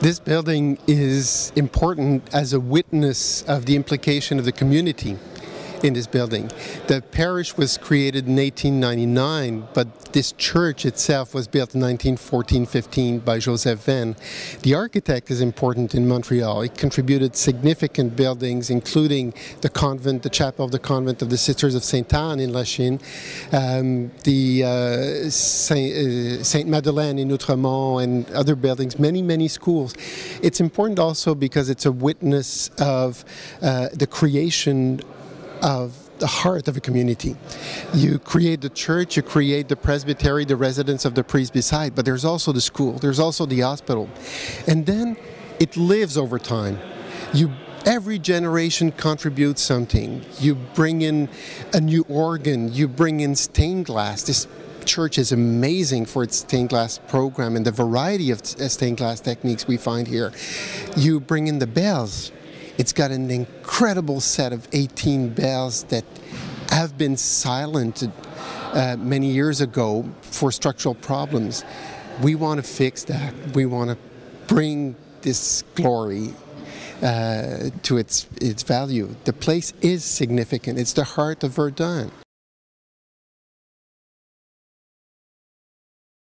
This building is important as a witness of the implication of the community in this building. The parish was created in 1899, but this church itself was built in 1914-15 by Joseph Venn. The architect is important in Montreal. He contributed significant buildings, including the convent, the chapel of the convent of the Sisters of Sainte Anne in Lachine, the Sainte Madeleine in Outremont, and other buildings, many schools. It's important also because it's a witness of the creation of the heart of a community. You create the church, you create the presbytery, the residence of the priest beside, but there's also the school, there's also the hospital. And then it lives over time. Every generation contributes something. You bring in a new organ, you bring in stained glass. This church is amazing for its stained glass program and the variety of stained glass techniques we find here. You bring in the bells. It's got an incredible set of 18 bells that have been silenced many years ago for structural problems. We want to fix that. We want to bring this glory to its value. The place is significant. It's the heart of Verdun.